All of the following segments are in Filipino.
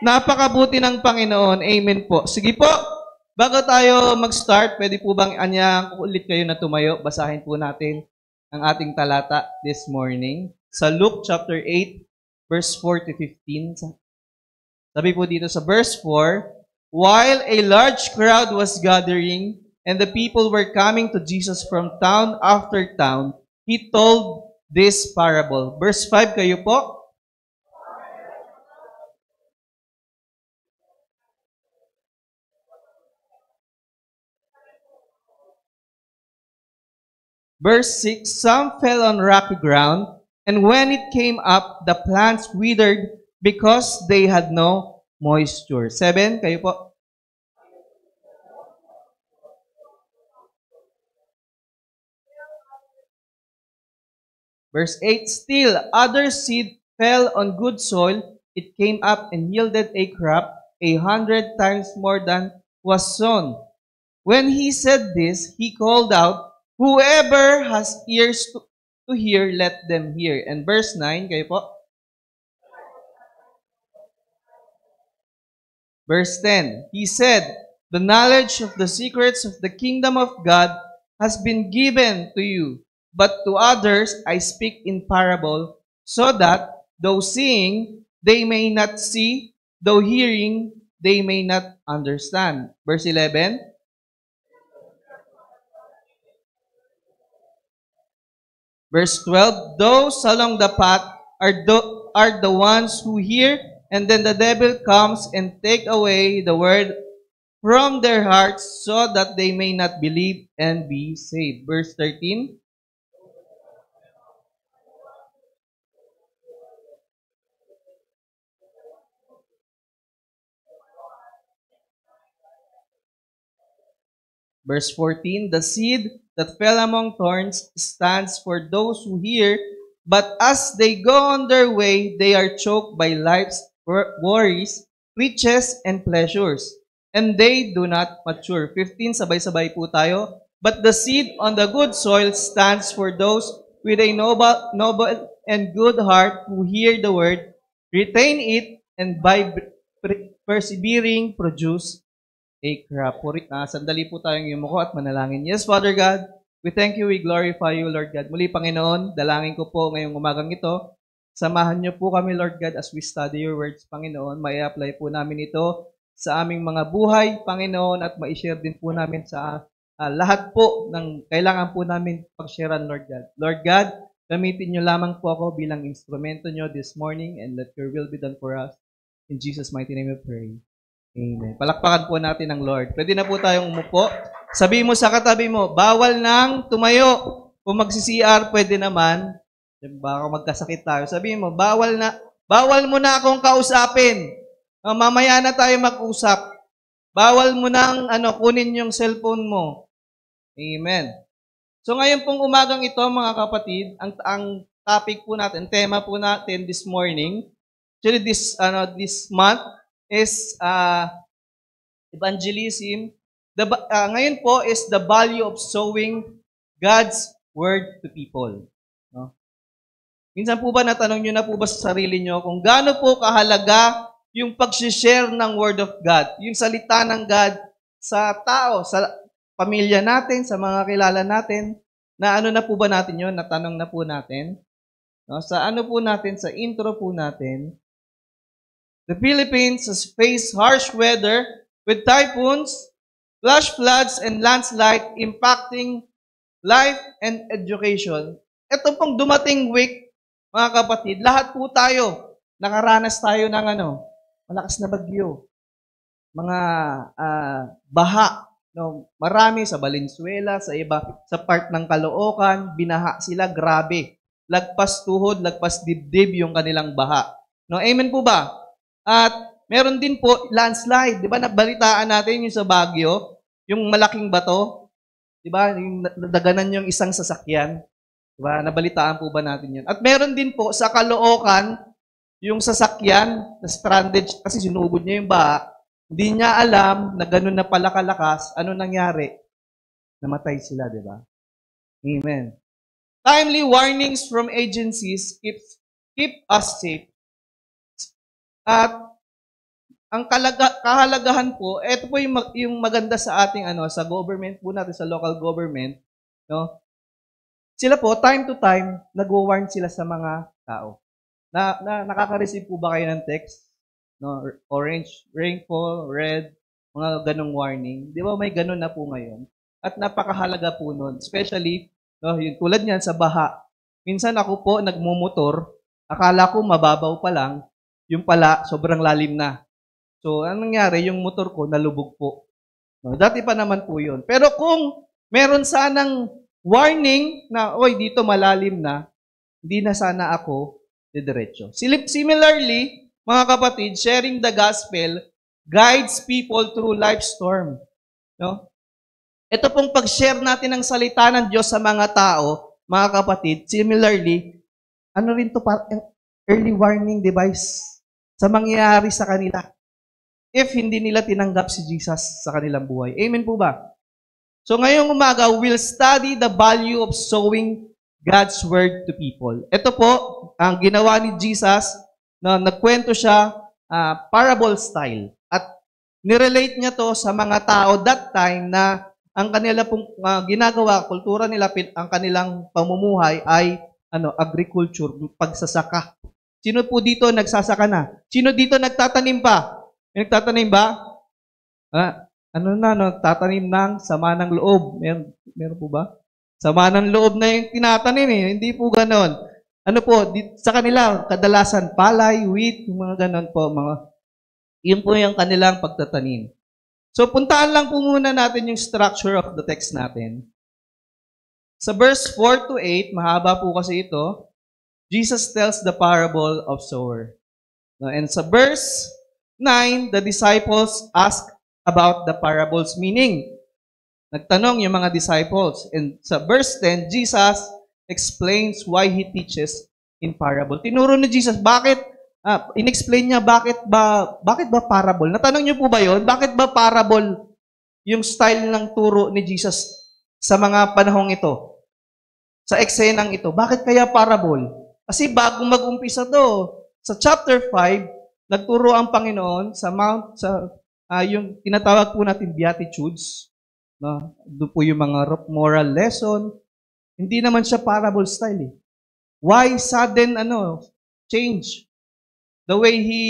Napakabuti ng Panginoon. Amen po. Sige po, bago tayo mag-start, pwede po bang ulit kayo na tumayo? Basahin po natin ang ating talata this morning. Sa Luke chapter 8, verse 4 to 15. Sabi po dito sa verse 4, while a large crowd was gathering and the people were coming to Jesus from town after town, He told this parable. Verse 5 kayo po. Verse 6, some fell on rocky ground, and when it came up, the plants withered because they had no moisture. 7, kayo po. Verse 8, still other seed fell on good soil. It came up and yielded a crop 100 times more than was sown. When he said this, he called out, whoever has ears to hear, let them hear. And verse 9, kayo po. Verse 10, he said, the knowledge of the secrets of the kingdom of God has been given to you, but to others I speak in parable, so that, though seeing, they may not see, though hearing, they may not understand. Verse 11, verse 12, those along the path are the ones who hear, and then the devil comes and take away the word from their hearts so that they may not believe and be saved. Verse 13, verse 14, the seed that fell among thorns stands for those who hear, but as they go on their way, they are choked by life's worries, riches, and pleasures, and they do not mature. 15, sabay-sabay po tayo. But the seed on the good soil stands for those with a noble and good heart who hear the word, retain it, and by persevering produce a crop. Sandali po tayong yumuko at manalangin. Yes, Father God, we thank you, we glorify you, Lord God. Muli, Panginoon, dalangin ko po ngayong umagang ito. Samahan niyo po kami, Lord God, as we study your words, Panginoon. Mai-apply po namin ito sa aming mga buhay, Panginoon, at ma-share din po namin sa lahat po ng kailangan po namin pag-sharean, Lord God. Lord God, gamitin niyo lamang po ako bilang instrumento niyo this morning and let your will be done for us. In Jesus' mighty name we pray. Amen. Palakpakan po natin ang Lord. Pwede na po tayong umupo. Sabi mo sa katabi mo, bawal nang tumayo. Kung magsi-CR, pwede naman. Baka magkasakit tayo. Sabi mo, bawal mo na akong kausapin. Mamaya na tayo mag-usap. Bawal mo nang kunin yung cellphone mo. Amen. So ngayon pong umagang ito, mga kapatid, ang topic po natin, tema po natin this morning, actually this month, is evangelism. Ngayon po is the value of sowing God's word to people. No? Minsan po ba natanong nyo na po ba sa sarili nyo kung gaano po kahalaga yung pag-share ng word of God, yung salita ng God sa tao, sa pamilya natin, sa mga kilala natin, na na po ba natin yun, natanong na po natin. No? Sa po natin, sa intro po natin, the Philippines has faced harsh weather with typhoons, flash floods, and landslide impacting life and education. Ito pong dumating week, mga kapatid, lahat po tayo, nakaranas tayo ng malakas na bagyo. Mga baha. No, marami sa Valenzuela, sa iba, sa part ng Caloocan, binaha sila, grabe. Lagpas tuhod, lagpas dibdib yung kanilang baha. No, amen po ba? At meron din po landslide. Di ba nabalitaan natin yung sa Baguio, yung malaking bato? Di ba? Yung nadaganan yung isang sasakyan. Di ba? Nabalitaan po ba natin yun? At meron din po sa Caloocan, yung sasakyan na stranded kasi sinugod niya yung baha. Hindi niya alam na ganun na pala kalakas. Ano nangyari? Namatay sila, di ba? Amen. Timely warnings from agencies keep us safe. At ang kahalagahan po, ito po yung maganda sa ating sa government po natin, sa local government, no? Sila po, time to time, nag-warn sila sa mga tao. Nakaka-receive po ba kayo ng text? No? Orange, rainfall, red, mga ganong warning. Di ba may ganon na po ngayon? At napakahalaga po nun. Especially, no, yung tulad niyan sa baha. Minsan ako po nagmumotor, akala ko mababaw pa lang, yung pala sobrang lalim na. So, anong nangyari? Yung motor ko nalubog po. No, dati pa naman po yun. Pero kung meron sanang warning na, oy, dito malalim na, hindi na sana ako didiretso. Similarly, mga kapatid, sharing the gospel guides people through life storm. No? Ito pong pag-share natin ng salita ng Diyos sa mga tao, mga kapatid, similarly, ano rin to, early warning device sa mangyayari sa kanila if hindi nila tinanggap si Jesus sa kanilang buhay. Amen po ba? So ngayong umaga, we'll study the value of sowing God's word to people. Ito po, ang ginawa ni Jesus, na nagkwento siya parable style. At nirelate niya to sa mga tao that time na ang kanila pong ginagawa, kultura nila, ang kanilang pamumuhay ay agriculture, pagsasaka. Sino po dito nagsasaka na? Sino dito nagtatanim pa? May nagtatanim ba? Tatanim ng sama ng loob. Meron po ba? Sama ng loob na yung tinatanim eh. Hindi po ganon. Sa kanila, kadalasan, palay, wheat, yung mga ganon po. Yun po yung kanilang pagtatanim. So, puntaan lang po muna natin yung structure of the text natin. Sa verse 4 to 8, mahaba po kasi ito, Jesus tells the parable of sower. And sa verse 9, the disciples ask about the parable's meaning. Nagtanong yung mga disciples. And sa verse 10, Jesus explains why He teaches in parable. Tinuro ni Jesus, in-explain niya, bakit ba parable? Natanong niyo po ba yun? Bakit ba parable yung style ng turo ni Jesus sa mga panahong ito? Sa eksenang ito. Bakit kaya parable? Kasi bago mag-umpisa to, sa chapter 5, nagturo ang Panginoon sa yung tinatawag po natin Beatitudes. No? Doon po yung mga moral lesson. Hindi naman siya parable style eh. Why sudden change? The way He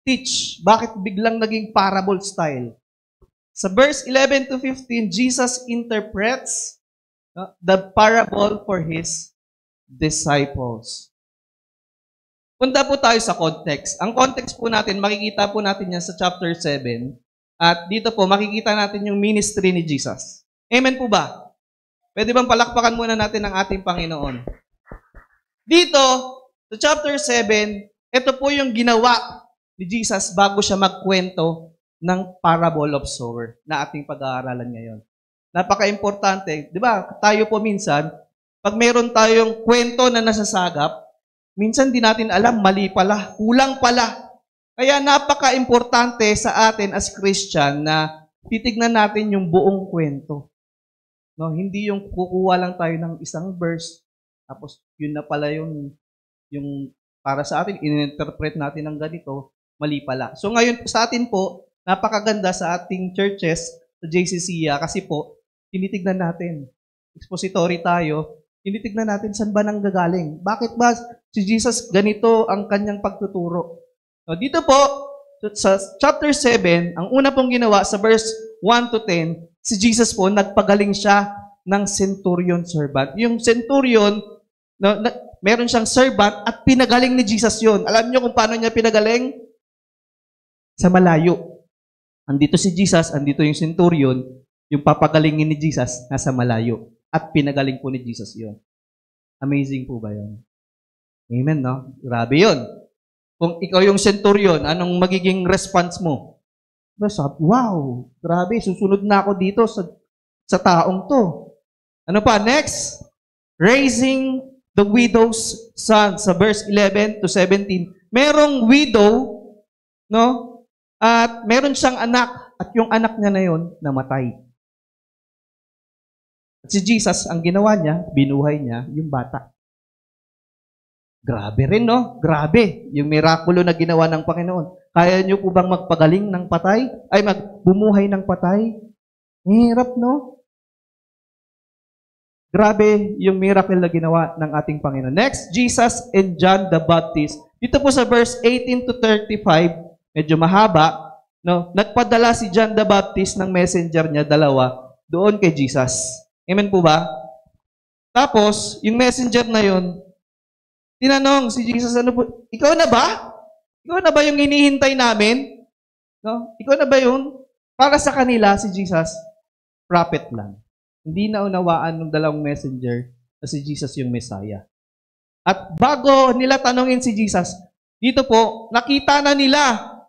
teach. Bakit biglang naging parable style? Sa verse 11 to 15, Jesus interprets the parable for His disciples. Punta po tayo sa context. Ang context po natin, makikita po natin yan sa chapter 7. At dito po, makikita natin yung ministry ni Jesus. Amen po ba? Pwede bang palakpakan muna natin ang ating Panginoon? Dito, sa chapter 7, ito po yung ginawa ni Jesus bago siya magkwento ng parable of sower na ating pag-aaralan ngayon. Napaka-importante. Di ba? Tayo po minsan, pag meron tayong kwento na nasasagap, minsan di natin alam, mali pala, kulang pala. Kaya napaka-importante sa atin as Christian na titignan natin yung buong kwento. No, hindi yung kukuha lang tayo ng isang verse, tapos yun na pala yung para sa atin, in-interpret natin ng ganito, mali pala. So ngayon sa atin po, napakaganda sa ating churches, sa JCCA, kasi po, tinitignan natin. Expository tayo, tinitignan natin saan ba nang gagaling. Bakit ba si Jesus ganito ang kanyang pagtuturo? So, dito po, sa chapter 7, ang una pong ginawa sa verse 1 to 10, si Jesus po, nagpagaling siya ng centurion servant. Yung centurion, meron siyang servant at pinagaling ni Jesus yun. Alam niyo kung paano niya pinagaling? Sa malayo. Andito si Jesus, andito yung centurion, yung papagalingin ni Jesus, nasa malayo. At pinagaling po ni Jesus yun. Amazing po ba yun? Amen, no? Grabe yun. Kung ikaw yung centurion, anong magiging response mo? Wow, grabe, susunod na ako dito sa taong to. Ano pa? Next, raising the widow's son. Sa verse 11 to 17, merong widow, no? At meron siyang anak, at yung anak niya na yun, namatay. At si Jesus, ang ginawa niya, binuhay niya yung bata. Grabe rin, no? Grabe. Yung mirakulo na ginawa ng Panginoon. Kaya niyo po bang magpagaling ng patay? Ay, magbumuhay ng patay? Hirap, no? Grabe yung miracle na ginawa ng ating Panginoon. Next, Jesus and John the Baptist. Dito po sa verse 18 to 35, medyo mahaba, no? Nagpadala si John the Baptist ng messenger niya, dalawa, doon kay Jesus. Amen po ba? Tapos, yung messenger na yun, tinanong si Jesus, ano po, ikaw na ba? Ikaw na ba yung hinihintay namin? No? Ikaw na ba yun? Para sa kanila, si Jesus, prophet lang. Hindi na unawaan ng dalawang messenger na si Jesus yung Messiah. At bago nila tanongin si Jesus, dito po, nakita na nila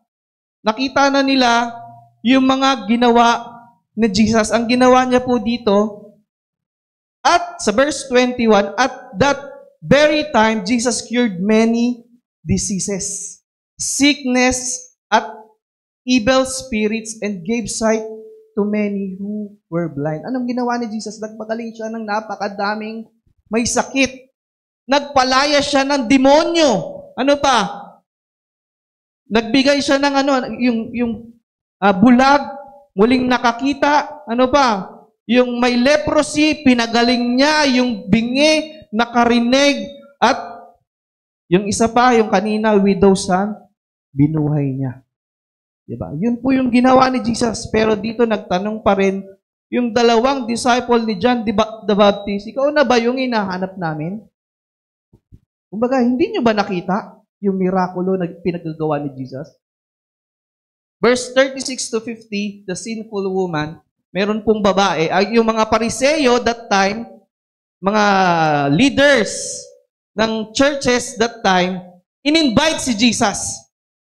yung mga ginawa ni Jesus. Ang ginawa niya po dito, at sa verse 21, at that very time, Jesus cured many diseases, sickness, at evil spirits, and gave sight to many who were blind. Anong ginawa ni Jesus? Nagpagaling siya ng napakadaming may sakit. Nagpalaya siya ng demonyo. Ano pa? Nagbigay siya ng bulag, muling nakakita. Ano pa? Yung may leprosy, pinagaling niya. Yung bingi, nakarinig. At yung isa pa, yung kanina, widow son, binuhay niya. Diba? Yun po yung ginawa ni Jesus. Pero dito nagtanong pa rin yung dalawang disciple ni John the Baptist, ikaw na ba yung hinahanap namin? Kumbaga, hindi nyo ba nakita yung mirakulo na pinagagawa ni Jesus? Verse 36 to 50, the sinful woman, meron pong babae, ay yung mga Pariseo that time, mga leaders ng churches that time, in-invite si Jesus.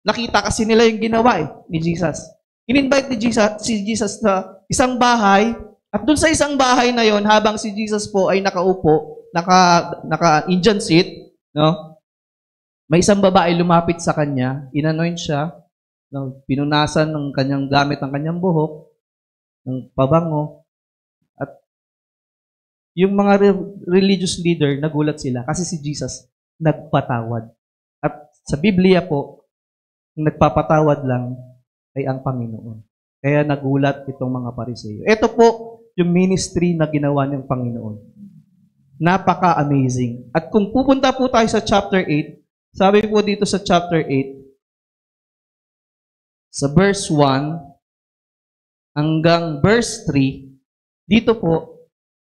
Nakita kasi nila yung ginawa ni Jesus. In-invite si Jesus na isang bahay, at dun sa isang bahay na yon, habang si Jesus po ay nakaupo, naka-Indian seat, no? May isang babae lumapit sa kanya, inanoint siya, no? Pinunasan ng kanyang gamit, ng kanyang buhok, ng pabango, at yung mga religious leader, nagulat sila kasi si Jesus nagpatawad. At sa Biblia po, nagpapatawad lang ay ang Panginoon. Kaya nagulat itong mga Pariseo. Ito po yung ministry na ginawa ng Panginoon. Napaka-amazing. At kung pupunta po tayo sa chapter 8, sabi po dito sa chapter 8, sa verse 1 hanggang verse 3, dito po,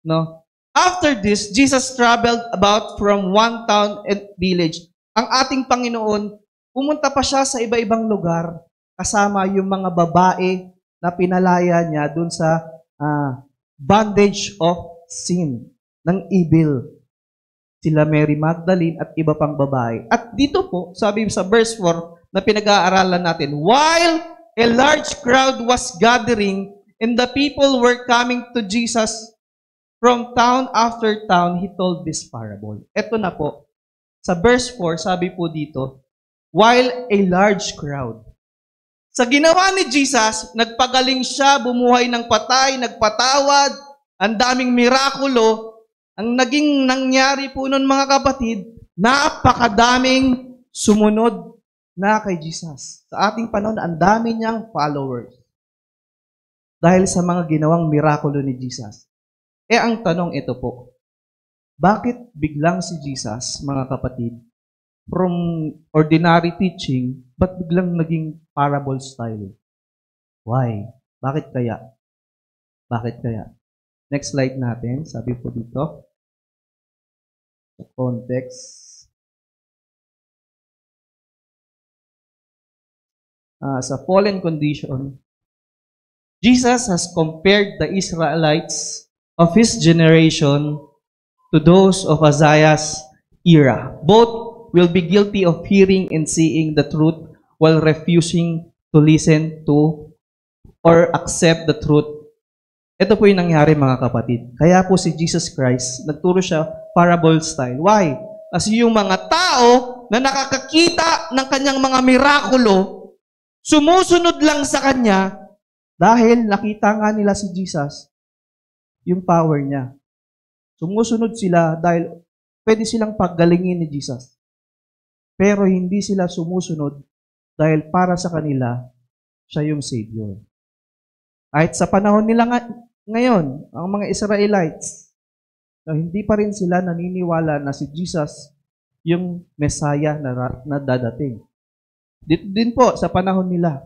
no? After this, Jesus traveled about from one town and village. Ang ating Panginoon, pumunta pa siya sa iba-ibang lugar kasama yung mga babae na pinalaya niya dun sa bondage of sin, ng evil. Sila Mary Magdalene at iba pang babae. At dito po, sabi sa verse 4 na pinag-aaralan natin, while a large crowd was gathering and the people were coming to Jesus from town after town, he told this parable. Ito na po. Sa verse 4, sabi po dito, while a large crowd. Sa ginawa ni Jesus, nagpagaling siya, bumuhay ng patay, nagpatawad, ang daming mirakulo. Ang naging nangyari po nun mga kapatid, napakadaming sumunod na kay Jesus. Sa ating panahon, ang dami niyang followers. Dahil sa mga ginawang mirakulo ni Jesus. Ang tanong ito po, bakit biglang si Jesus, mga kapatid, from ordinary teaching, ba't biglang naging parable style? Why? Bakit kaya? Bakit kaya? Next slide natin. Sabi po dito, sa context. Sa fallen condition, Jesus has compared the Israelites of His generation to those of Isaiah's era. Both will be guilty of hearing and seeing the truth while refusing to listen to or accept the truth. Ito po yung nangyari mga kapatid. Kaya po si Jesus Christ, nagturo siya parable style. Why? Kasi yung mga tao na nakakakita ng kanyang mga mirakulo, sumusunod lang sa kanya dahil nakita nga nila si Jesus, yung power niya. Sumusunod sila dahil pwede silang paggalingin ni Jesus. pero hindi sila sumusunod dahil para sa kanila, siya yung Savior. Kahit sa panahon nila ngayon, ang mga Israelites, hindi pa rin sila naniniwala na si Jesus yung Messiah na dadating. Dito din po sa panahon nila.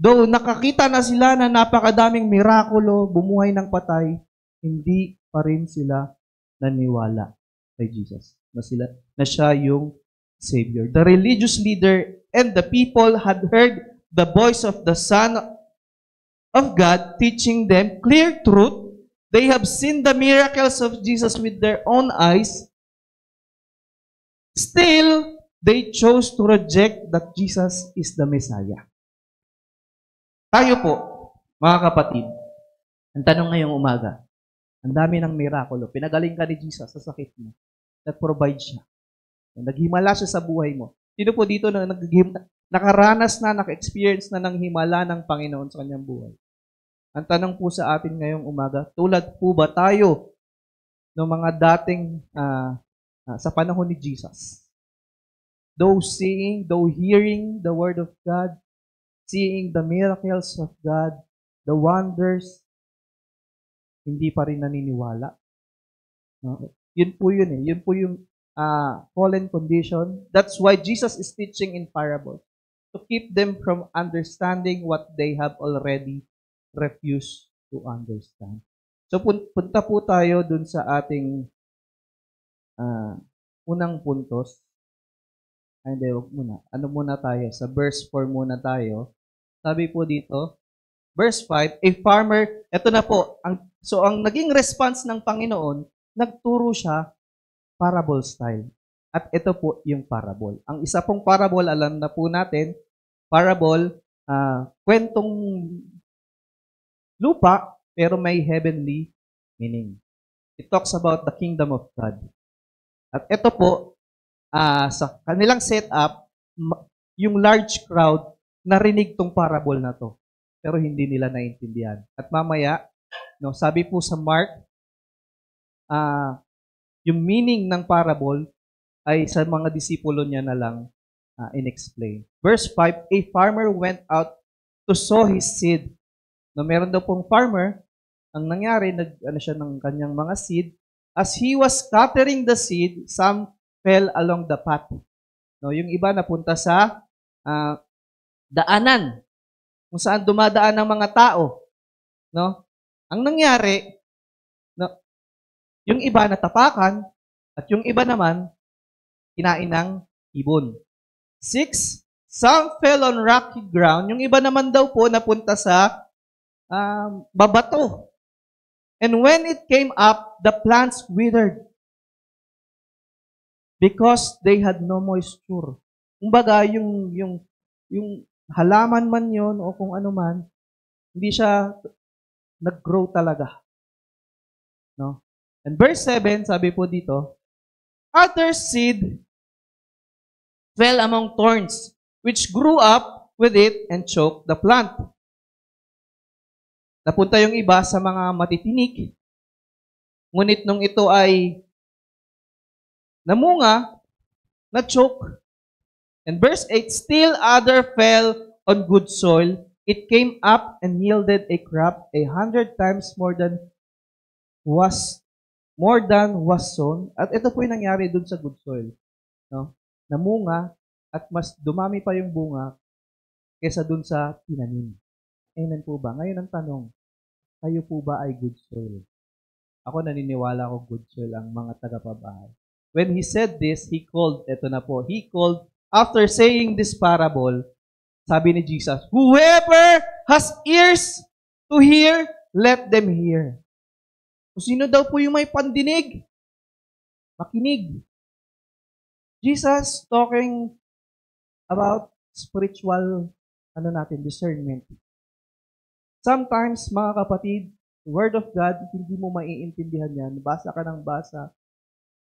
Though nakakita na sila na napakadaming mirakulo, bumuhay ng patay, hindi pa rin sila naniwala kay Jesus na siya yung Savior. The religious leader and the people had heard the voice of the Son of God teaching them clear truth. They have seen the miracles of Jesus with their own eyes. Still, they chose to reject that Jesus is the Messiah. Tayo po, mga kapatid, ang tanong ngayong umaga, ang dami ng mirakulo. Pinagaling ka ni Jesus sa sakit mo. Nag-provide siya. Naghimala siya sa buhay mo. Sino po dito na nakaranas na, naka-experience na ng himala ng Panginoon sa kanyang buhay? Ang tanong po sa atin ngayong umaga, tulad po ba tayo ng mga dating sa panahon ni Jesus? Though seeing, though hearing the Word of God, seeing the miracles of God, the wonders, hindi pa rin naniniwala. No? Yun po yun eh. Yun po yung fallen condition. That's why Jesus is teaching in parables, to keep them from understanding what they have already refused to understand. So, punta po tayo dun sa ating unang puntos. Ay, hindi, wag muna. Ano muna tayo? Sa verse 4 muna tayo. Sabi po dito, verse 5, a farmer, eto na po, ang naging response ng Panginoon, nagturo siya parable style. At ito po yung parable. Ang isa pong parable, alam na po natin, parable, kwentong lupa, pero may heavenly meaning. It talks about the kingdom of God. At ito po, sa kanilang setup, yung large crowd, narinig tong parable na to. Pero hindi nila naintindihan. At mamaya, no, sabi po sa Mark, yung meaning ng parable ay sa mga disipulo niya na lang in-explain. Verse 5, a farmer went out to sow his seed. No, meron daw pong farmer, ang nangyari, siya ng kanyang mga seed. As he was scattering the seed, some fell along the path. No, yung iba napunta sa daanan, kung saan dumadaan ng mga tao. No? Ang nangyari, no, yung iba natapakan, at yung iba naman, kinain ng ibon. 6, some fell on rocky ground. Yung iba naman daw po napunta sa babato. And when it came up, the plants withered because they had no moisture. Kumbaga, yung halaman man yon o kung ano man, hindi siya nag-grow talaga. No? And verse 7, sabi po dito, other seed fell among thorns, which grew up with it and choked the plant. Napunta yung iba sa mga matitinik. Ngunit nung ito ay namunga, na-choke. And verse 8, still other fell on good soil. It came up and yielded a crop 100 times more than was sown. At ito po yung nangyari dun sa good soil. No? Namunga at mas dumami pa yung bunga kesa dun sa tinanim. Amen po ba? Ngayon ang tanong, kayo po ba ay good soil? Ako naniniwala ko good soil ang mga tagapabahay. When he said this, he called, after saying this parable, sabi ni Jesus, whoever has ears to hear, let them hear. Kung sino daw po yung may pandinig, makinig. Jesus talking about spiritual discernment. Sometimes, mga kapatid, the Word of God, hindi mo maiintindihan yan. Basa ka ng basa,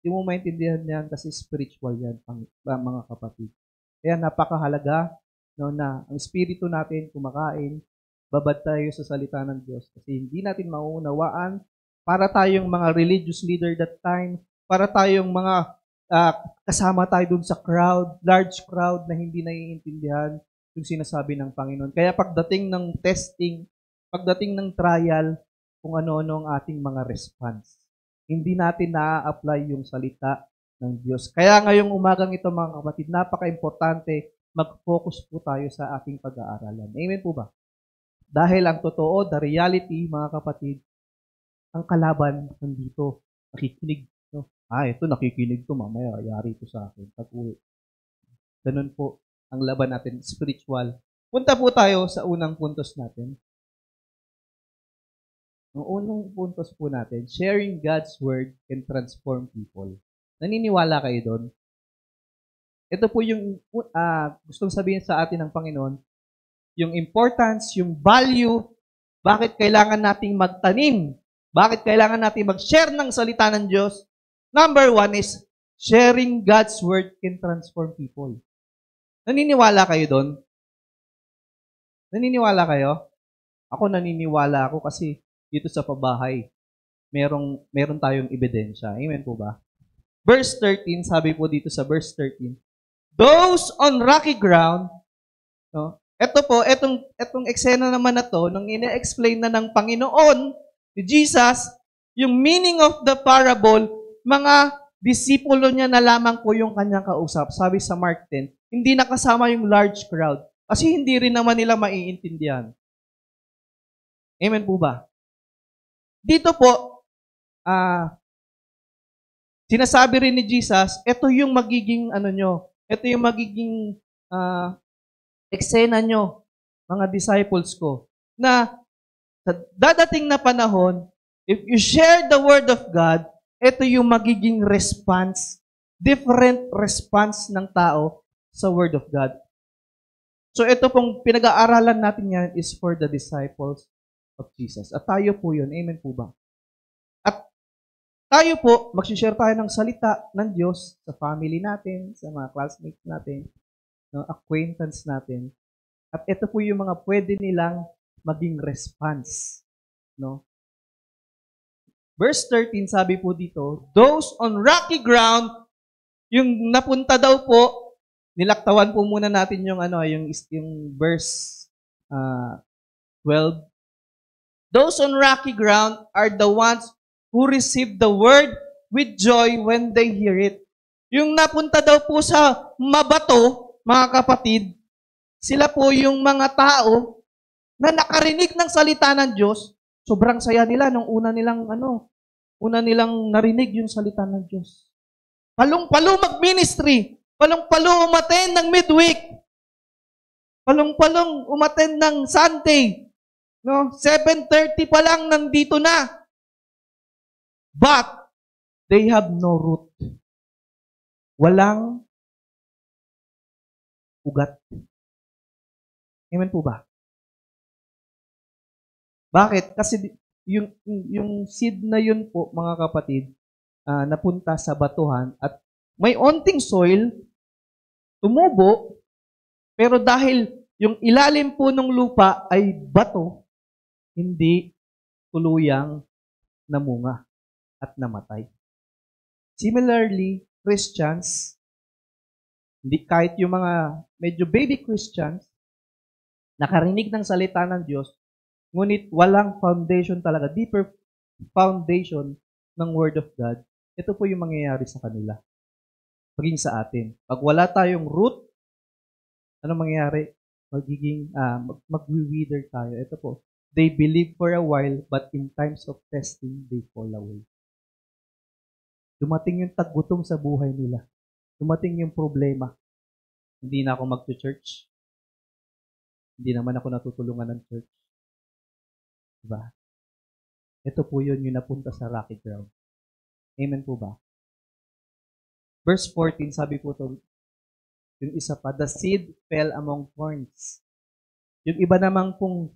hindi mo maintindihan yan kasi spiritual yan, mga kapatid. Kaya napakahalaga na ang espiritu natin kumakain, babad tayo sa salita ng Diyos. Kasi hindi natin mauunawaan para tayong mga religious leader that time, para tayong mga kasama tayo dun sa crowd, large crowd na hindi naiintindihan yung sinasabi ng Panginoon. Kaya pagdating ng testing, pagdating ng trial, kung ano-ano ang ating mga response. Hindi natin na-apply yung salita ng Diyos. Kaya ngayong umagang ito mga kapatid, napaka-importante mag-focus po tayo sa ating pag-aaralan. Amen po ba? Dahil ang totoo, the reality, mga kapatid, ang kalaban nandito, nakikinig. No? Ito nakikinig to, mamaya, yari ito sa akin. Pag-uwi. Ganun po ang laban natin, spiritual. Punta po tayo sa unang puntos natin. Ang unang puntos po natin, sharing God's Word can transform people. Naniniwala kayo doon? Ito po yung gustong sabihin sa atin ng Panginoon, yung importance, yung value, bakit kailangan nating magtanim, bakit kailangan nating mag-share ng salita ng Diyos. Number one is, sharing God's Word can transform people. Naniniwala kayo doon? Naniniwala kayo? Ako naniniwala ako kasi dito sa pabahay, meron tayong ebidensya. Amen po ba? Verse 13, sabi po dito sa verse 13, those on rocky ground, no? Ito po, etong eksena naman na to, nung ine-explain na ng Panginoon, ni Jesus, yung meaning of the parable, mga disipulo niya na lamang po yung kanyang kausap. Sabi sa Mark 10, hindi nakasama yung large crowd. Kasi hindi rin naman nila maiintindihan. Amen po ba? Dito po, sinasabi rin ni Jesus, ito yung magiging, ito yung magiging eksena nyo, mga disciples ko, na sa dadating na panahon, if you share the Word of God, ito yung magiging response, different response ng tao sa Word of God. So ito pong pinag-aaralan natin yan is for the disciples of Jesus. At tayo po yun. Amen po ba? At tayo po, mag-share tayo ng salita ng Diyos sa family natin, sa mga classmates natin, no, acquaintance natin. At ito po yung mga pwede nilang maging response. No? Verse 13, sabi po dito, those on rocky ground, yung napunta daw po, nilaktawan po muna natin yung verse 12. Those on rocky ground are the ones who receive the word with joy when they hear it. Yung napunta daw po sa mabato, mga kapatid, sila po yung mga tao na nakarinig ng salita ng Diyos. Sobrang saya nila nung una nilang narinig yung salita ng Diyos. Palong-palo mag-ministry. Palong-palo umattend ng midweek. Palong-palong umattend ng Sunday. No, 7:30 pa lang nandito na. But they have no root. Walang ugat. Amen po ba? Bakit? Kasi yung seed na yun po, mga kapatid, napunta sa batuhan at may onting soil, tumubo, pero dahil yung ilalim po ng lupa ay bato, hindi tuluyang namunga at namatay. Similarly, Christians, hindi kahit yung mga medyo baby Christians, nakarinig ng salita ng Diyos, ngunit walang foundation talaga, deeper foundation ng Word of God, ito po yung mangyayari sa kanila. Maging sa atin. Pag wala tayong root, ano mangyayari? Mag-wither tayo. Ito po. They believe for a while, but in times of testing, they fall away. Dumating yung taggutom sa buhay nila. Dumating yung problema. Hindi na ako mag-church. Hindi naman ako natutulungan ng church. Diba? Ito po yun yung napunta sa rocky ground. Amen po ba? Verse 14, sabi po ito, yung isa pa, the seed fell among thorns. Yung iba namang pong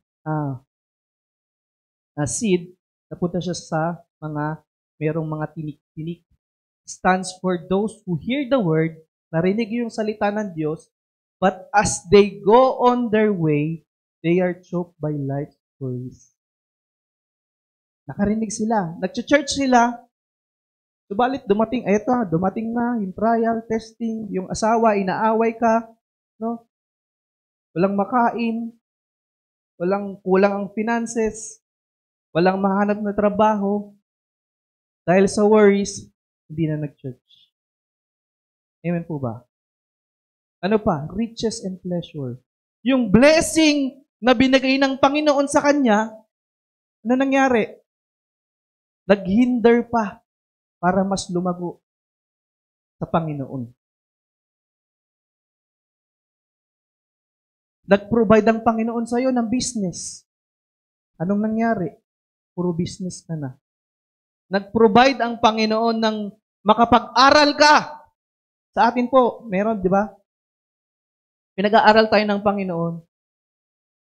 seed, napunta siya sa merong mga tinik-tinik. Stands for those who hear the word, narinig yung salita ng Diyos, but as they go on their way, they are choked by life's worries. Nakarinig sila. Nag-church sila, Subalit dumating na yung trial, testing, yung asawa, inaaway ka, no? Walang makain, kulang ang finances, walang mahanap na trabaho. Dahil sa worries, hindi na nag-church. Amen po ba? Ano pa? Riches and pleasure. Yung blessing na binigay ng Panginoon sa kanya, ano nangyari? Naghinder pa para mas lumago sa Panginoon. Nag-provide ang Panginoon sa iyo ng business. Anong nangyari? Puro business ka na. Nag-provide ang Panginoon ng makapag-aral ka. Sa atin po, meron, di ba? Pinag-aaral tayo ng Panginoon.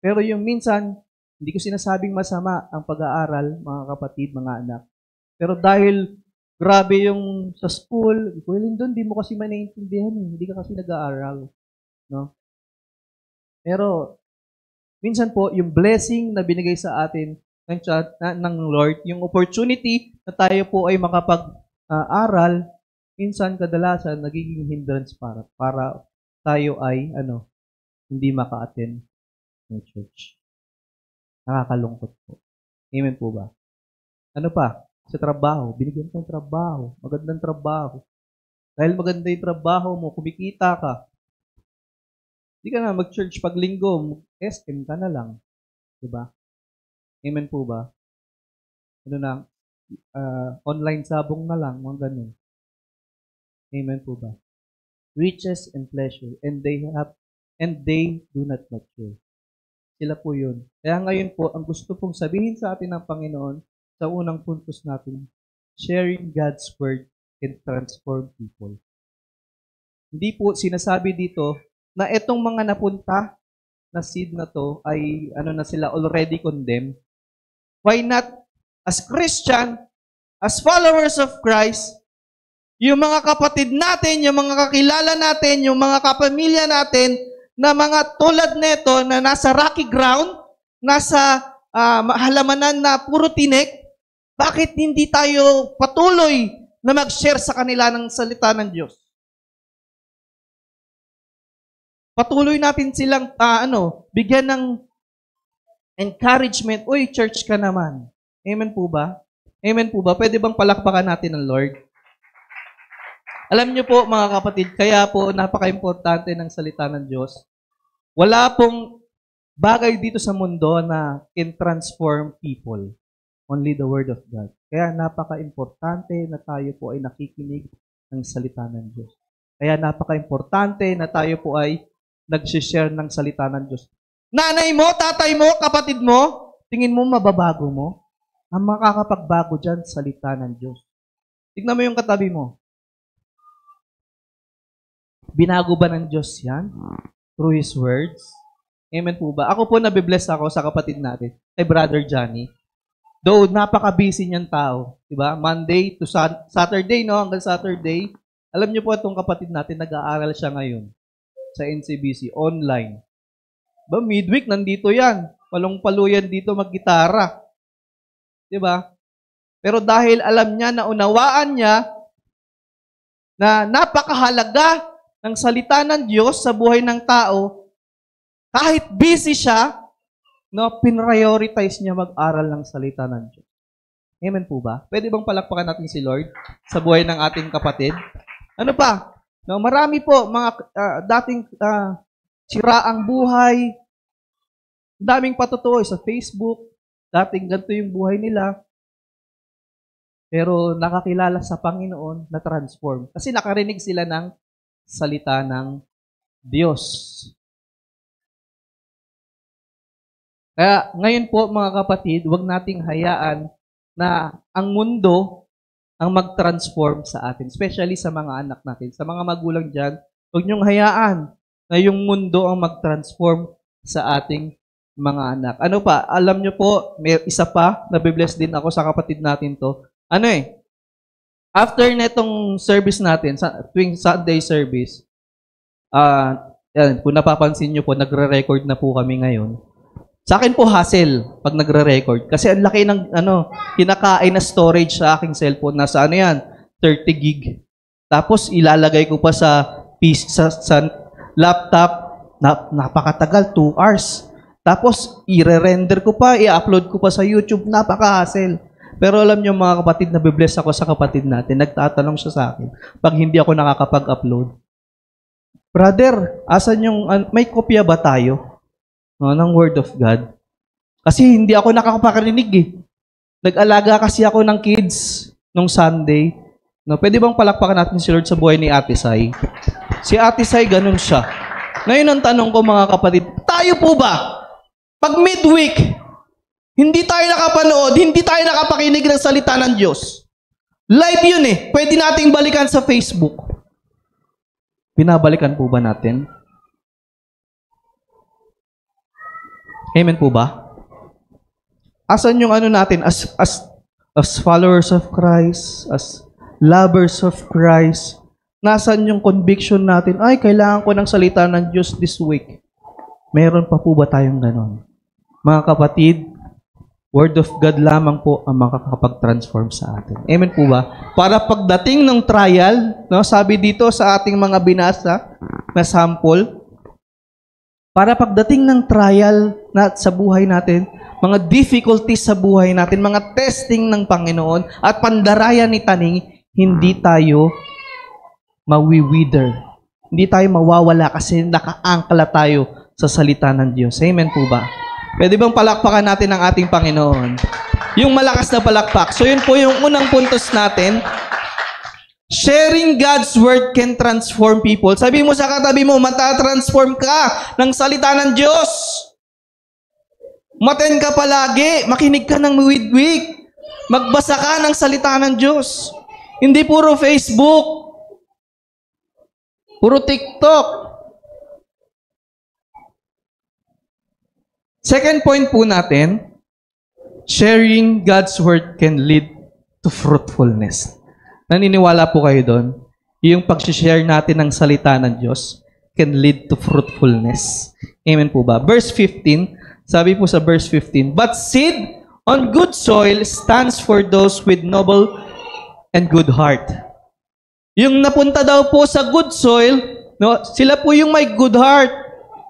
Pero yung minsan, hindi ko sinasabing masama ang pag-aaral, mga kapatid, mga anak. Pero dahil grabe yung sa school, doon, di mo kasi maintindihan, hindi ka kasi nag-aaral. No? Pero, minsan po, yung blessing na binigay sa atin ng Lord, yung opportunity na tayo po ay makapag-aral, minsan kadalasan nagiging hindrance para tayo ay hindi maka-attend ng church. Nakakalungkot po. Amen po ba? Ano pa? Sa trabaho. Binigyan ka ng trabaho. Magandang trabaho. Dahil maganda yung trabaho mo, kumikita ka. Hindi ka na mag-church pag linggo, SM ka na lang. Diba? Amen po ba? Online sabong na lang, mga ganun. Amen po ba? Riches and pleasure, and they do not mature. Sila po yun. Kaya ngayon po, ang gusto pong sabihin sa atin ng Panginoon, sa unang puntos natin, sharing God's Word can transform people. Hindi po sinasabi dito, na itong mga napunta na seed na to ay na sila already condemned. Why not as Christian, as followers of Christ, yung mga kapatid natin, yung mga kakilala natin, yung mga kapamilya natin na mga tulad neto na nasa rocky ground, nasa halamanan na puro tinik, bakit hindi tayo patuloy na mag-share sa kanila ng salita ng Diyos? Patuloy natin silang bigyan ng encouragement. Uy, church ka naman. Amen po ba? Amen po ba? Pwede bang palakpakan natin ng Lord? Alam niyo po, mga kapatid, kaya po napaka-importante ng salita ng Diyos. Wala pong bagay dito sa mundo na can transform people. Only the Word of God. Kaya napaka-importante na tayo po ay nakikinig ng salita ng Diyos. Kaya napaka-importante na tayo po ay nag-share ng salita ng Diyos. Nanay mo, tatay mo, kapatid mo, tingin mo mababago mo? Ang makakapagbago dyan, salita ng Diyos. Tignan mo yung katabi mo. Binago ba ng Diyos yan? Through His words? Amen po ba? Ako po nabibless ako sa kapatid natin, kay Brother Johnny. Though napaka-busy niyang tao. Diba? Monday to Saturday, no? Hanggang Saturday. Alam niyo po itong kapatid natin, nag-aaral siya ngayon sa NCBC, online. Ba, midweek, nandito yan. Palong-palo yan dito mag-gitara. Diba? Pero dahil alam niya, naunawaan niya, na napakahalaga ng salita ng Diyos sa buhay ng tao, kahit busy siya, pinrioritize niya mag-aral ng salita ng Diyos. Amen po ba? Pwede bang palakpakan natin si Lord sa buhay ng ating kapatid? Ano pa? Marami po mga dating siraang buhay, daming patutuo sa Facebook, dating ganito yung buhay nila, pero nakakilala sa Panginoon na transform. Kasi nakarinig sila ng salita ng Diyos. Kaya ngayon po mga kapatid, huwag nating hayaan na ang mundo ang mag-transform sa atin, especially sa mga anak natin. Sa mga magulang dyan, huwag niyong hayaan na yung mundo ang mag-transform sa ating mga anak. Ano pa? Alam niyo po, may isa pa, nabibless din ako sa kapatid natin to. After netong service natin, tuwing Sunday service, kung napapansin niyo po, nagre-record na po kami ngayon. Sa akin po, hassle pag nagre-record. Kasi ang laki ng kinakain na storage sa aking cellphone. Nasa yan? 30 gig. Tapos ilalagay ko pa sa laptop, napakatagal, 2 hours. Tapos i-render ko pa, i-upload ko pa sa YouTube, napaka-hassle. Pero alam niyo mga kapatid, nabibless ako sa kapatid natin. Nagtatanong siya sa akin pag hindi ako nakakapag-upload. Brother, asan yung, may kopya ba tayo ng Word of God? Kasi hindi ako nakakapakarinig eh. Nag-alaga kasi ako ng kids nung Sunday. No, pwede bang palakpakan natin si Lord sa buhay ni Ate Sai? Si Ate Sai, ganun siya. Ngayon ang tanong ko mga kapatid, tayo po ba? Pag midweek, hindi tayo nakapanood, hindi tayo nakapakinig ng salita ng Diyos. Live yun eh. Pwede nating balikan sa Facebook. Binabalikan po ba natin? Amen po ba? Asan yung ano natin as followers of Christ, as lovers of Christ, nasan yung conviction natin, ay, kailangan ko ng salita ng Diyos this week. Meron pa po ba tayong ganon? Mga kapatid, Word of God lamang po ang makakapag-transform sa atin. Amen po ba? Para pagdating ng trial, no, sabi dito sa ating mga binasa na sample, para pagdating ng trial na sa buhay natin, mga difficulties sa buhay natin, mga testing ng Panginoon at pandarayan ni Taning, hindi tayo mawi-wither. Hindi tayo mawawala kasi nakaangkla tayo sa salita ng Diyos. Amen po ba? Pwede bang palakpakan natin ang ating Panginoon? Yung malakas na palakpak. So yun po yung unang puntos natin. Sharing God's Word can transform people. Sabi mo sa katabi mo, matatransform ka ng salita ng Diyos. Maten ka palagi, makinig ka ng midweek. Magbasa ka ng salita ng Diyos. Hindi puro Facebook. Puro TikTok. Second point po natin, sharing God's Word can lead to fruitfulness. Naniniwala po kayo doon? Yung pag-share natin ng salita ng Diyos can lead to fruitfulness. Amen po ba? Verse 15, sabi po sa verse 15, but seed on good soil stands for those with noble and good heart. Yung napunta daw po sa good soil, no, sila po yung may good heart.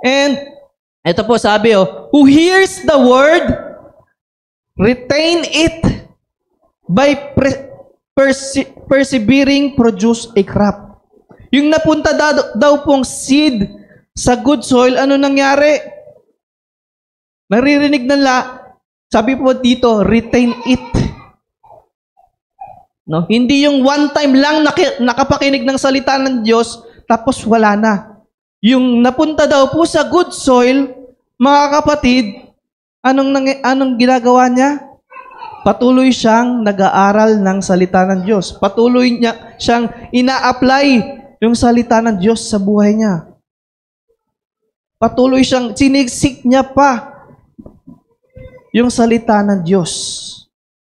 And ito po sabi, who hears the word, retain it, by persevering produce a crop. Yung napunta daw pong seed sa good soil, ano nangyari? Naririnig sabi po dito, retain it. No? Hindi yung one time lang nakapakinig ng salita ng Diyos, tapos wala na. Yung napunta daw po sa good soil, mga kapatid, anong ginagawa niya? Patuloy siyang nag-aaral ng salita ng Diyos. Patuloy niya siyang ina-apply yung salita ng Diyos sa buhay niya. Patuloy siyang sinisik niya pa yung salita ng Diyos.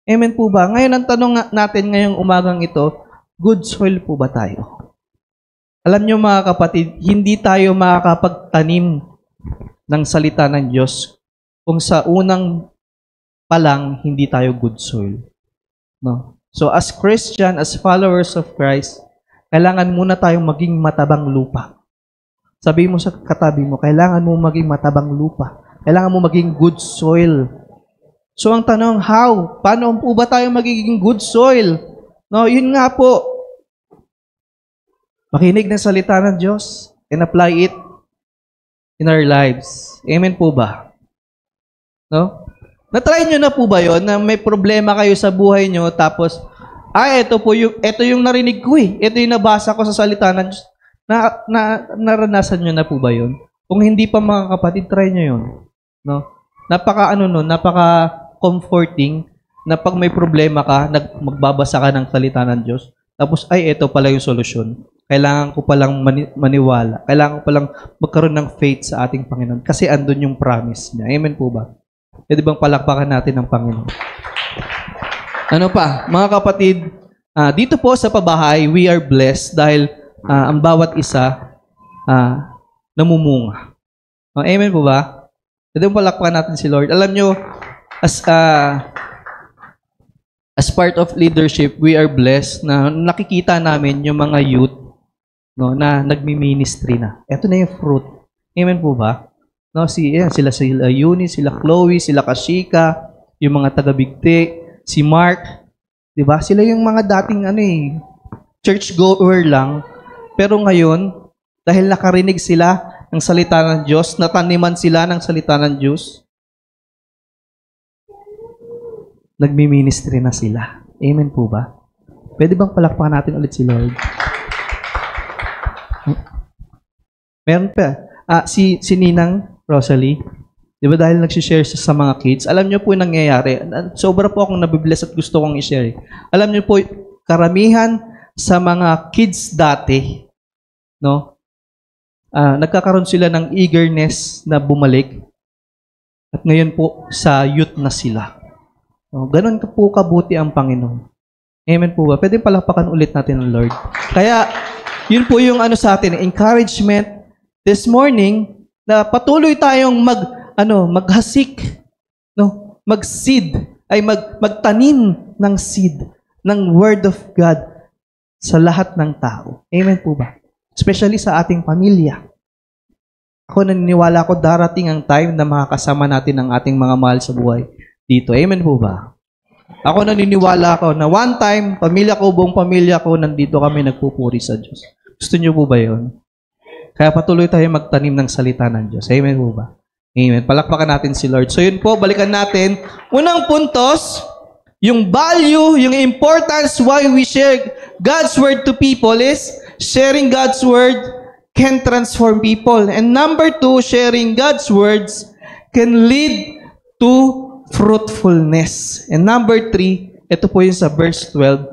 Amen po ba? Ngayon, ang tanong natin ngayong umagang ito, good soil po ba tayo? Alam niyo mga kapatid, hindi tayo makakapagtanim ng salita ng Diyos kung sa unang pa lang hindi tayo good soil. No? So as Christian, as followers of Christ, kailangan muna tayong maging matabang lupa. Sabi mo sa katabi mo, kailangan mo maging matabang lupa. Kailangan mo maging good soil. So ang tanong, how? Paano po ba tayo magiging good soil? No, yun nga po. Makinig ng salita ng Diyos and apply it in our lives. Amen po ba? No? Na-try nyo na po ba yon na may problema kayo sa buhay nyo tapos, ito yung narinig ko eh. Ito yung nabasa ko sa salita ng Diyos. Naranasan nyo na po ba yon? Kung hindi pa mga kapatid, try nyo yun. No? Napaka-comforting na pag may problema ka, magbabasa ka ng salita ng Diyos. Tapos, ito pala yung solusyon. Kailangan ko palang maniwala. Kailangan ko palang magkaroon ng faith sa ating Panginoon. Kasi andun yung promise niya. Amen po ba? Pwede bang palakpakan natin ng Panginoon? Ano pa? Mga kapatid, dito po sa pabahay, we are blessed dahil ang bawat isa namumunga. Amen po ba? Pwede bang palakpakan natin si Lord? Alam nyo, as part of leadership, we are blessed na nakikita namin yung mga youth, no, na nagmi-ministry na. Ito na yung fruit. Amen po ba? No, sila Eunice, sila Chloe, sila Kashika, yung mga taga-Bigti, si Mark, 'di ba? Sila yung mga dating church goer lang, pero ngayon dahil nakarinig sila ng salita ng Diyos, nataniman sila ng salita ng Diyos, nagmi-ministry na sila. Amen po ba? Pwede bang palakpakan natin ulit si Lord? Meron pa. Si Ninang Rosalie, di ba dahil nagsishare siya sa mga kids, alam niyo po yung nangyayari. Sobra po akong nabibless at gusto kong i-share. Alam niyo po, karamihan sa mga kids dati, no, nagkakaroon sila ng eagerness na bumalik. At ngayon po, sa youth na sila. No, ganun po kabuti ang Panginoon. Amen po ba? Pwede palakpakan ulit natin ang Lord. Kaya, yun po yung sa atin, encouragement this morning, na patuloy tayong maghasik, no? Mag-seed, ay magtanim ng seed, ng Word of God sa lahat ng tao. Amen po ba? Especially sa ating pamilya. Ako naniniwala ko darating ang time na makakasama natin ang ating mga mahal sa buhay dito. Amen po ba? Ako naniniwala ko na one time, buong pamilya ko, nandito kami nagpupuri sa Diyos. Gusto niyo po ba yun? Kaya patuloy tayo magtanim ng salita ng Diyos. Amen po ba? Amen. Palakpakan natin si Lord. So yun po, balikan natin. Unang puntos, yung value, yung importance why we share God's Word to people is sharing God's Word can transform people. And number 2, sharing God's words can lead to fruitfulness. And number 3, ito po yung sa verse 12.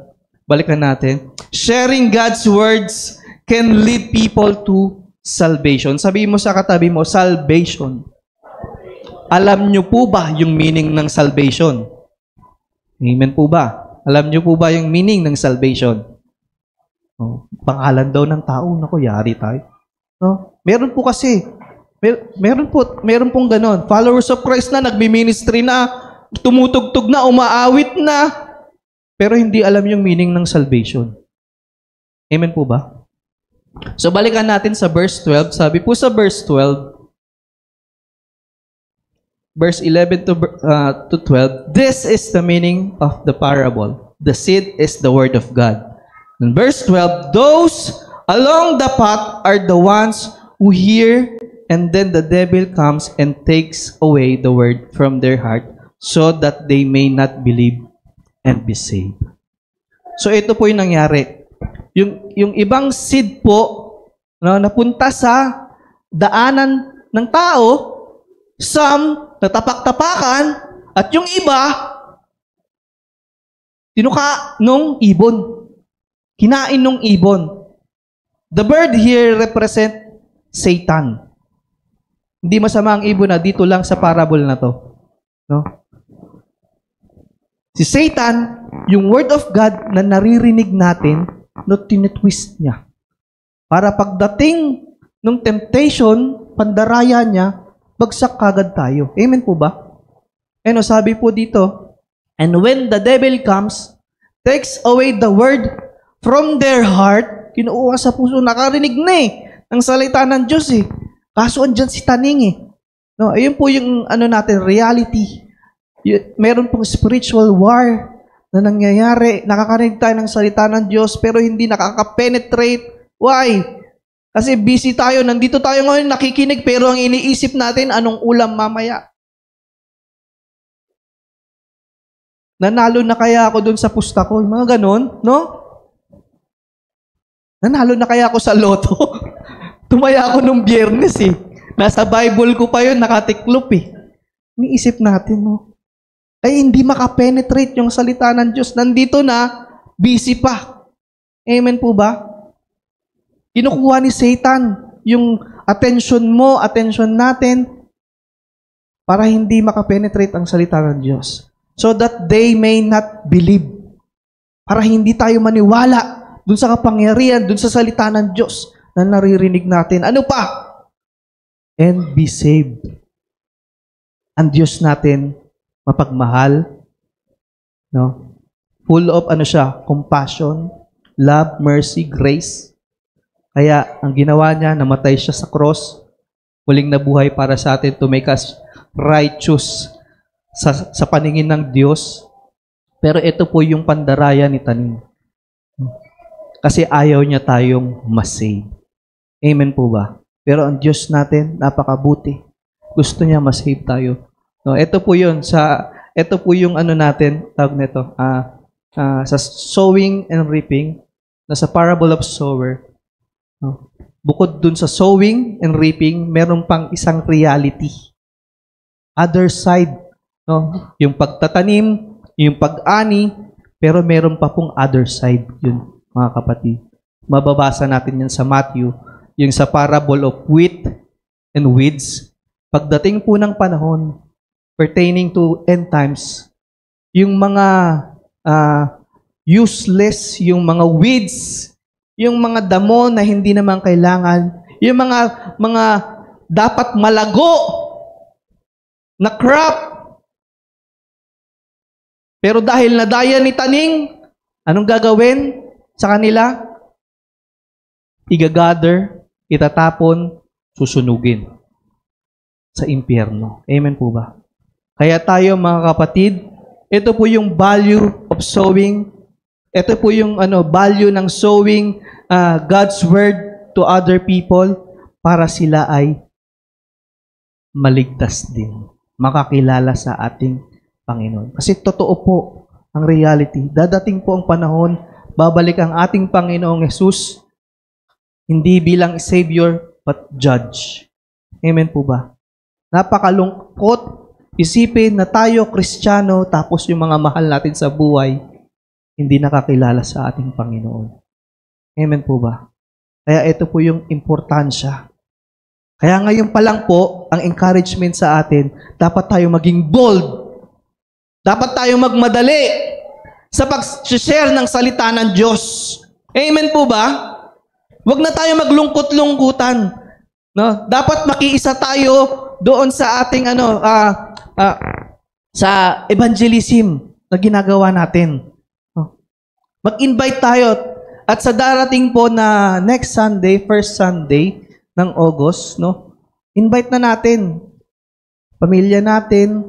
Balikan natin. Sharing God's words can lead people to salvation. Sabihin mo sa katabi mo, salvation. Alam nyo po ba yung meaning ng salvation? Amen po ba? Alam nyo po ba yung meaning ng salvation? Pangalan daw ng tao. Naku, yari tayo. No? Meron po kasi. Meron pong ganon. Followers of Christ na, nagmi-ministry na, tumutugtog na, umaawit na, pero hindi alam yung meaning ng salvation. Amen po ba? So, balikan natin sa verse 12. Sabi po sa verse 12, verse 11 to 12, this is the meaning of the parable. The seed is the word of God. In verse 12, those along the path are the ones who hear, and then the devil comes and takes away the word from their heart so that they may not believe and be saved. So, ito po yung nangyari. Yung ibang seed po, no, napunta sa daanan ng tao, some natapak-tapakan, at yung iba, tinuka nung ibon. Kinain nung ibon. The bird here represent Satan. Hindi masama ang ibon na dito lang sa parable na to. No? Si Satan, yung word of God na naririnig natin, no, tinitwist niya. Para pagdating ng temptation, pandaraya niya, bagsak kagad tayo. Amen po ba? Ano sabi po dito? And when the devil comes, takes away the word from their heart, kinuuha sa puso, nakarinig na ng salita ng Diyos Kaso andyan si taning No, ayun po yung natin, reality. Meron pong spiritual war na nangyayari. Nakakarinig tayo ng salita ng Diyos pero hindi nakaka-penetrate. Why? Kasi busy tayo. Nandito tayo ngayon nakikinig pero ang iniisip natin anong ulam mamaya. Nanalo na kaya ako dun sa pusta ko? Mga ganon, no? Nanalo na kaya ako sa loto? Tumaya ako nung Biyernes Nasa Bible ko pa yun, nakatiklop Iniisip natin, no? Ay hindi makapenetrate yung salita ng Diyos. Nandito na, busy pa. Amen po ba? Kinukuha ni Satan yung attention mo, attention natin, para hindi makapenetrate ang salita ng Diyos. So that they may not believe. Para hindi tayo maniwala dun sa kapangyarihan, dun sa salita ng Diyos na naririnig natin. Ano pa? And be saved. Ang Diyos natin, mapagmahal, no? Full of compassion, love, mercy, grace. Kaya ang ginawa niya, namatay siya sa cross, muling nabuhay para sa atin to make us righteous sa paningin ng Diyos. Pero ito po yung pandaraya ni Tanim. Kasi ayaw niya tayong masave. Amen po ba? Pero ang Diyos natin, napakabuti. Gusto niya masave tayo. No, ito po yun. Ito po yung natin, tawag nito, sa sowing and reaping, na sa parable of sower. No? Bukod dun sa sowing and reaping, meron pang isang reality. Other side. No? Yung pagtatanim, yung pag-ani, pero meron pa pong other side yun, mga kapatid. Mababasa natin yan sa Matthew, yung sa parable of wheat and weeds. Pagdating po ng panahon, pertaining to end times, yung mga useless, yung mga weeds, yung mga damo na hindi naman kailangan, yung mga dapat malago na crop. Pero dahil nadaya ni Taning, anong gagawin sa kanila? Igagather, itatapon, susunugin sa impyerno. Amen po ba? Kaya tayo mga kapatid, ito po yung value of sowing. Ito po yung value ng sowing God's word to other people para sila ay maligtas din, makakilala sa ating Panginoon. Kasi totoo po ang reality. Dadating po ang panahon, babalik ang ating Panginoong Jesus, hindi bilang Savior, but Judge. Amen po ba? Napakalungkot isipin na tayo, Kristiyano, tapos yung mga mahal natin sa buhay, hindi nakakilala sa ating Panginoon. Amen po ba? Kaya ito po yung importansya. Kaya ngayon pa lang po, ang encouragement sa atin, dapat tayo maging bold. Dapat tayo magmadali sa pag-share ng salita ng Diyos. Amen po ba? Huwag na tayo maglungkot-lungkutan. No? Dapat makiisa tayo doon sa ating sa evangelism na ginagawa natin. No? Mag-invite tayo. At sa darating po na next Sunday, first Sunday ng August, no? Invite na natin pamilya natin.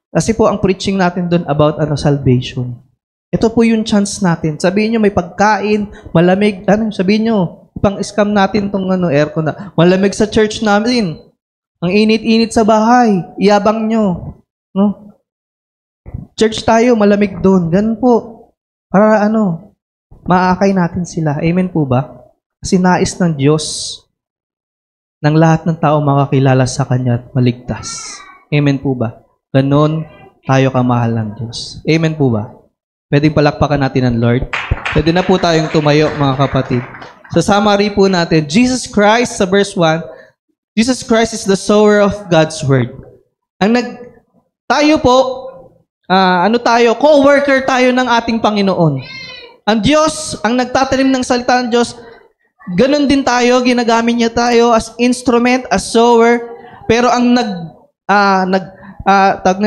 Kasi po ang preaching natin doon about salvation. Ito po yung chance natin. Sabihin nyo may pagkain, malamig, sabihin nyo, pang-scam natin tong aircon na. Malamig sa church namin. Ang init-init sa bahay, iyabang nyo. No? Church tayo, malamig doon. Ganun po. Para maakay natin sila. Amen po ba? Kasi nais ng Diyos ng lahat ng tao makakilala sa Kanya at maligtas. Amen po ba? Ganon tayo kamahal ng Diyos. Amen po ba? Pwedeng palakpakan natin ang Lord. Pwede na po tayong tumayo, mga kapatid. Sa summary po natin, Jesus Christ, sa verse 1, Jesus Christ is the sower of God's Word. Tayo po, co-worker tayo ng ating Panginoon. Ang Diyos, ang nagtatanim ng salita ng Diyos, ganon din tayo, ginagamit niya tayo as instrument, as sower, pero ang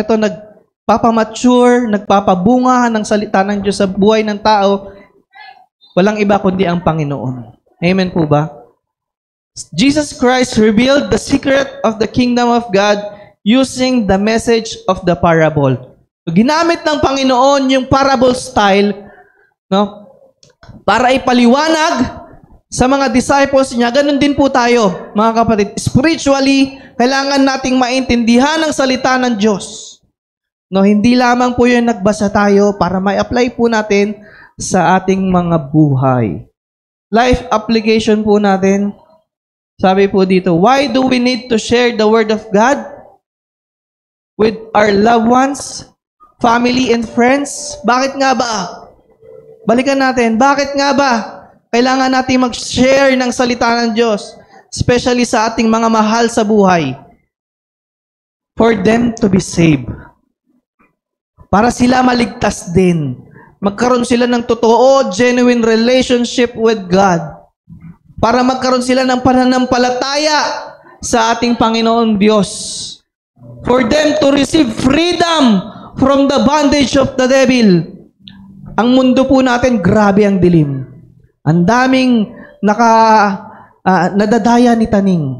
nagpapamature, nagpapabunga ng salita ng Diyos sa buhay ng tao, walang iba kundi ang Panginoon. Amen po ba? Jesus Christ revealed the secret of the kingdom of God using the message of the parable. Ginamit ng Panginoon yung parable style, no? Para ipaliwanag sa mga disciples niya. Ganun din po tayo, mga kapatid. Spiritually, kailangan nating maintindihan ang salita ng Diyos. No, hindi lamang po yun nagbasa tayo para ma-apply po natin sa ating mga buhay. Life application po natin. Sabi po dito, why do we need to share the Word of God with our loved ones, family, and friends? Bakit nga ba? Balikan natin, bakit nga ba kailangan natin mag-share ng salita ng Diyos, especially sa ating mga mahal sa buhay? For them to be saved. Para sila maligtas din. Magkaroon sila ng totoo, genuine relationship with God. Para magkaroon sila ng pananampalataya sa ating Panginoon Diyos. For them to receive freedom from the bondage of the devil. Ang mundo po natin, grabe ang dilim. Ang daming nadadaya ni taning.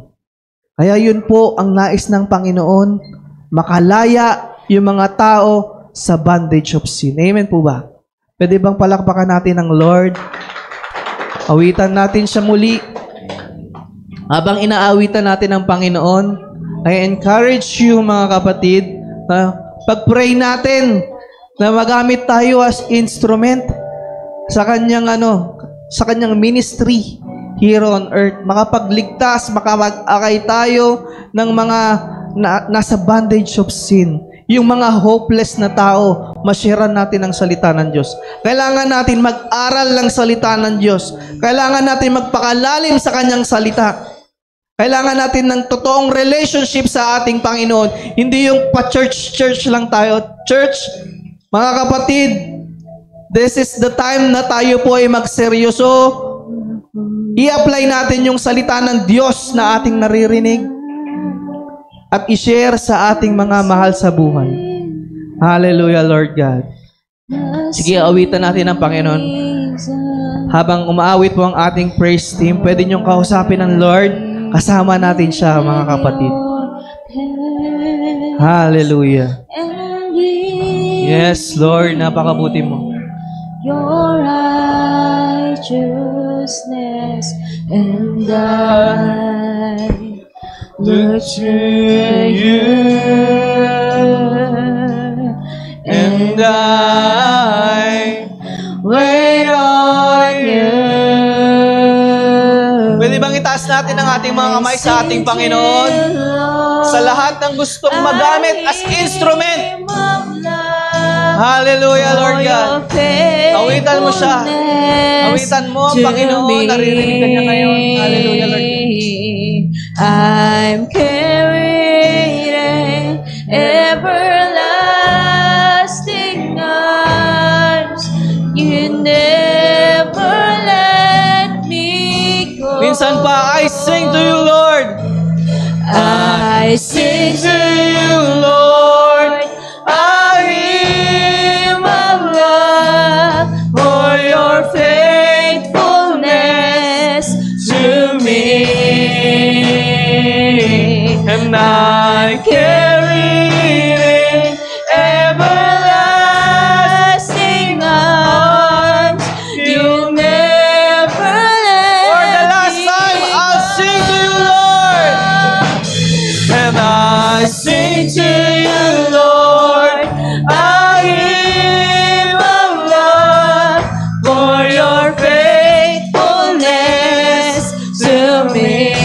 Kaya yun po ang nais ng Panginoon, makalaya yung mga tao sa bondage of sin. Amen po ba? Pwede bang palakpakan natin ang Lord? Awitan natin siya muli. Habang inaawitan natin ang Panginoon, I encourage you mga kapatid, na pag-pray natin na magamit tayo as instrument sa kanyang ministry here on earth. Makapagligtas, makapag-akay tayo ng mga nasa bondage of sin. Yung mga hopeless na tao, ma-share natin ang salita ng Diyos. Kailangan natin mag-aral ng salita ng Diyos. Kailangan natin magpakalalim sa kanyang salita. Kailangan natin ng totoong relationship sa ating Panginoon. Hindi yung pa-church lang tayo. Church, mga kapatid, this is the time na tayo po ay magseryoso. I-apply natin yung salita ng Diyos na ating naririnig at i-share sa ating mga mahal sa buhay. Hallelujah, Lord God. Sige, awitan natin ang Panginoon. Habang umaawit po ang ating praise team, pwede niyong kausapin ng Lord. Kasama natin siya, mga kapatid. Hallelujah. Yes, Lord, napakabuti mo. Your righteousness and I look to you, and I wait on you. Pwede bang itaas natin ang ating mga kamay sa ating Panginoon? Sa lahat ng gustong magamit as instrument. Hallelujah, Lord God. Awitan mo siya. Awitan mo ang Panginoon. Naririnig ka niya ngayon. Hallelujah, Lord God. I'm carried in everlasting arms. You never let me go. Minsan pa, I sing to you, Lord. I sing to you, Lord. a hymn of love for your faithfulness to me. And I carried in everlasting arms. You never let For the last time, I'll sing to you, Lord. And I sing to you, Lord. a hymn of love for your faithfulness to me.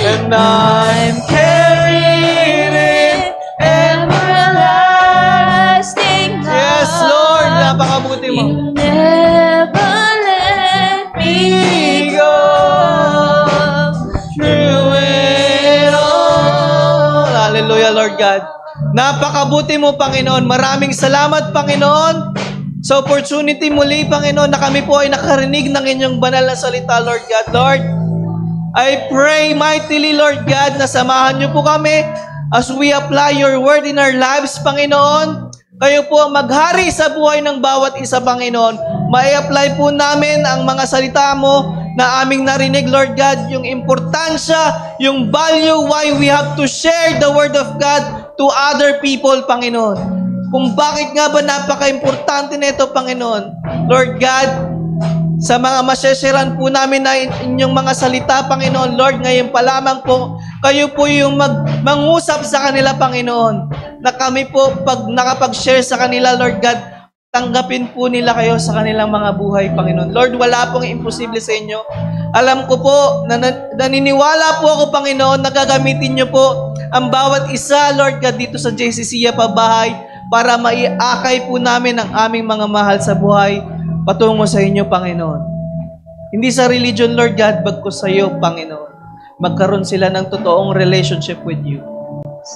And I'm carried in everlasting love. Yes, Lord. Napakabuti mo. You never let me go. Through it all. Hallelujah, Lord God. Napakabuti mo, Panginoon. Maraming salamat, Panginoon, sa opportunity muli, Panginoon, na kami po ay nakarinig ng inyong banal na salita, Lord God. Lord, I pray mightily, Lord God, na samahan niyo po kami as we apply your word in our lives, Panginoon. Kayo po ang maghari sa buhay ng bawat isa, Panginoon. Mai-apply po namin ang mga salita mo na aming narinig, Lord God, yung importansya, yung value why we have to share the word of God to other people, Panginoon. Kung bakit nga ba napaka-importante nito, Panginoon. Lord God, sa mga masyesheran po namin na inyong mga salita, Panginoon, Lord, ngayon pa lamang po, kayo po yung mangusap sa kanila, Panginoon, na kami po, pag nakapag-share sa kanila, Lord God, tanggapin po nila kayo sa kanilang mga buhay, Panginoon. Lord, wala pong imposible sa inyo. Alam ko po, naniniwala po ako, Panginoon, na gagamitin nyo po ang bawat isa, Lord God, dito sa JCC Pabahay, para maiakay po namin ang aming mga mahal sa buhay patungo sa inyo, Panginoon. Hindi sa religion, Lord God, bagkus sa iyo, Panginoon. Magkaroon sila ng totoong relationship with you.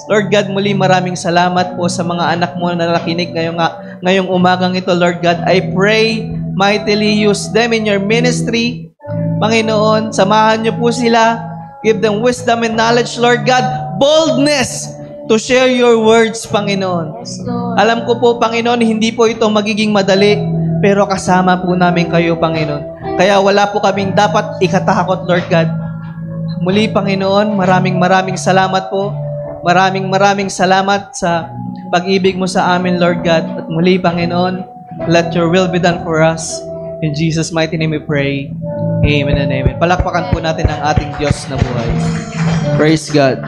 Lord God, muli maraming salamat po sa mga anak mo na nakinig ngayong umagang ito, Lord God. I pray mightily use them in your ministry. Panginoon, samahan niyo po sila. Give them wisdom and knowledge, Lord God. Boldness to share your words, Panginoon. Yes, Lord. Alam ko po, Panginoon, hindi po ito magiging madali, pero kasama po namin kayo, Panginoon. Kaya wala po kaming dapat ikatakot, Lord God. Muli, Panginoon, maraming salamat po. Maraming salamat sa pag-ibig mo sa amin, Lord God. At muli, Panginoon, let your will be done for us. In Jesus' mighty name we pray. Amen and amen. Palakpakan po natin ang ating Diyos na buhay. Praise God.